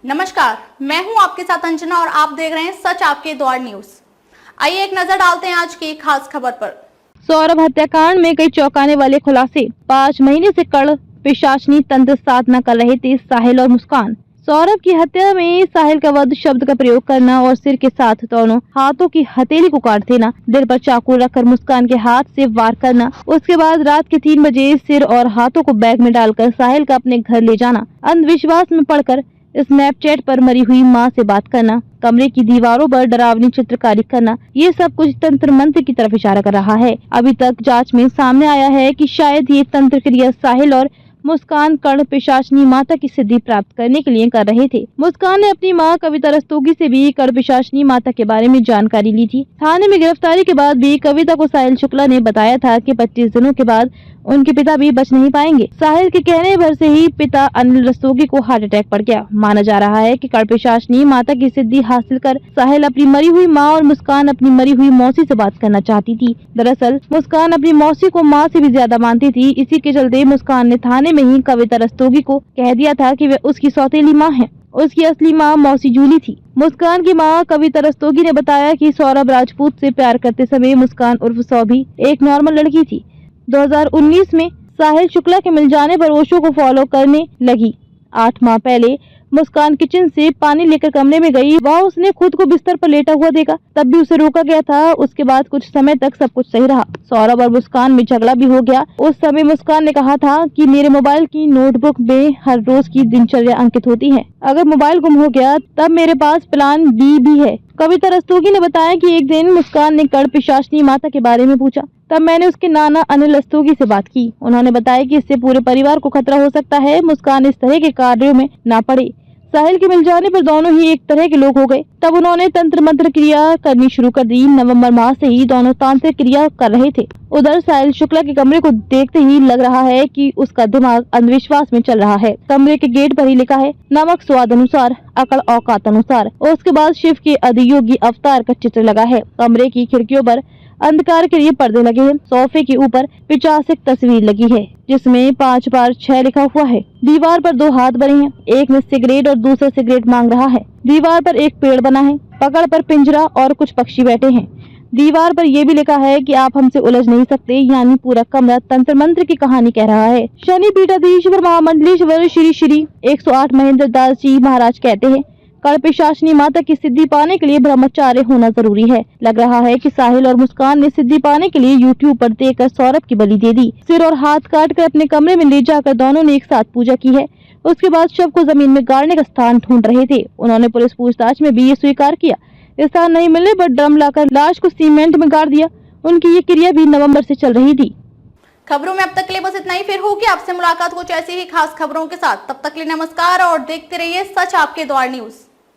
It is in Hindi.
नमस्कार, मैं हूं आपके साथ अंजना और आप देख रहे हैं सच आपके द्वार न्यूज। आइए एक नजर डालते हैं आज की खास खबर पर। सौरभ हत्याकांड में कई चौंकाने वाले खुलासे। 5 महीने से कड़ प्रशासनिक तंत्र साधना कर रहे थे साहिल और मुस्कान। सौरभ की हत्या में साहिल का वध शब्द का प्रयोग करना और सिर के साथ दोनों हाथों की हथेली को काट देना, दिल पर चाकू रखकर मुस्कान के हाथ से वार करना, उसके बाद रात के 3 बजे सिर और हाथों को बैग में डालकर साहिल का अपने घर ले जाना, अंधविश्वास में पड़कर स्नैपचैट पर मरी हुई मां से बात करना, कमरे की दीवारों पर डरावनी चित्रकारी करना, ये सब कुछ तंत्र मंत्र की तरफ इशारा कर रहा है। अभी तक जांच में सामने आया है कि शायद ये तंत्र क्रिया साहिल और मुस्कान कर्ण पिशाचनी माता की सिद्धि प्राप्त करने के लिए कर रहे थे। मुस्कान ने अपनी मां कविता रस्तोगी से भी कर्ण पिशाचनी माता के बारे में जानकारी ली थी। थाने में गिरफ्तारी के बाद भी कविता को साहिल शुक्ला ने बताया था कि 25 दिनों के बाद उनके पिता भी बच नहीं पाएंगे। साहिल के कहने भर से ही पिता अनिल रस्तोगी को हार्ट अटैक पड़ गया। माना जा रहा है कि कर्ण पिशाचनी माता की सिद्धि हासिल कर साहिल अपनी मरी हुई मां और मुस्कान अपनी मरी हुई मौसी से बात करना चाहती थी। दरअसल मुस्कान अपनी मौसी को मां से भी ज्यादा मानती थी। इसी के चलते मुस्कान ने थाने में ही कविता रस्तोगी को कह दिया था कि वे उसकी सौतेली माँ है। उसकी असली माँ मौसी जूली थी। मुस्कान की मां कविता रस्तोगी ने बताया कि सौरभ राजपूत से प्यार करते समय मुस्कान उर्फ सौभी एक नॉर्मल लड़की थी। 2019 में साहिल शुक्ला के मिल जाने पर ओशो को फॉलो करने लगी। 8 माह पहले मुस्कान किचन से पानी लेकर कमरे में गई। वहाँ उसने खुद को बिस्तर पर लेटा हुआ देखा, तब भी उसे रोका गया था। उसके बाद कुछ समय तक सब कुछ सही रहा। सौरभ और मुस्कान में झगड़ा भी हो गया। उस समय मुस्कान ने कहा था कि मेरे मोबाइल की नोटबुक में हर रोज की दिनचर्या अंकित होती है। अगर मोबाइल गुम हो गया तब मेरे पास प्लान बी भी है। कविता रस्तोगी ने बताया कि एक दिन मुस्कान ने कर्ण पिशाचनी माता के बारे में पूछा, तब मैंने उसके नाना अनिल रस्तोगी से बात की। उन्होंने बताया कि इससे पूरे परिवार को खतरा हो सकता है। मुस्कान इस तरह के कार्यों में ना पड़े। साहिल के मिल जाने पर दोनों ही एक तरह के लोग हो गए। तब उन्होंने तंत्र मंत्र क्रिया करनी शुरू कर दी। नवंबर माह से ही दोनों तांत्रिक क्रिया कर रहे थे। उधर साहिल शुक्ला के कमरे को देखते ही लग रहा है कि उसका दिमाग अंधविश्वास में चल रहा है। कमरे के गेट पर ही लिखा है, नमक स्वाद अनुसार, अकल औकात अनुसार। और उसके बाद शिव के अधियोगी अवतार का चित्र लगा है। कमरे की खिड़कियों पर अंधकार के लिए पर्दे लगे हैं। सोफे के ऊपर पिचासिक तस्वीर लगी है जिसमें 5x6 लिखा हुआ है। दीवार पर 2 हाथ बने हैं, एक में सिगरेट और दूसरा सिगरेट मांग रहा है। दीवार पर एक पेड़ बना है, पकड़ पर पिंजरा और कुछ पक्षी बैठे हैं। दीवार पर यह भी लिखा है कि आप हमसे उलझ नहीं सकते, यानी पूरा कमरा तंत्र मंत्र की कहानी कह रहा है। शनि पीठाधीश्वर महामंडलेश्वर श्री श्री 108 महेंद्र दास जी महाराज कहते हैं, कर्ण पिशाचनी माता की सिद्धि पाने के लिए ब्रह्मचार्य होना जरूरी है। लग रहा है कि साहिल और मुस्कान ने सिद्धि पाने के लिए YouTube पर देखकर सौरभ की बलि दे दी। सिर और हाथ काटकर अपने कमरे में ले जाकर दोनों ने एक साथ पूजा की है। उसके बाद शव को जमीन में गाड़ने का स्थान ढूंढ रहे थे। उन्होंने पुलिस पूछताछ में भी ये स्वीकार किया। स्थान नहीं मिलने पर ड्रम लाकर लाश को सीमेंट में गाड़ दिया। उनकी ये क्रिया भी नवम्बर से चल रही थी। खबरों में अब तक के लिए बस इतना ही। फिर होगी आपसे मुलाकात कुछ ऐसी ही खास खबरों के साथ। तब तक के लिए नमस्कार और देखते रहिए सच आपके द्वार न्यूज।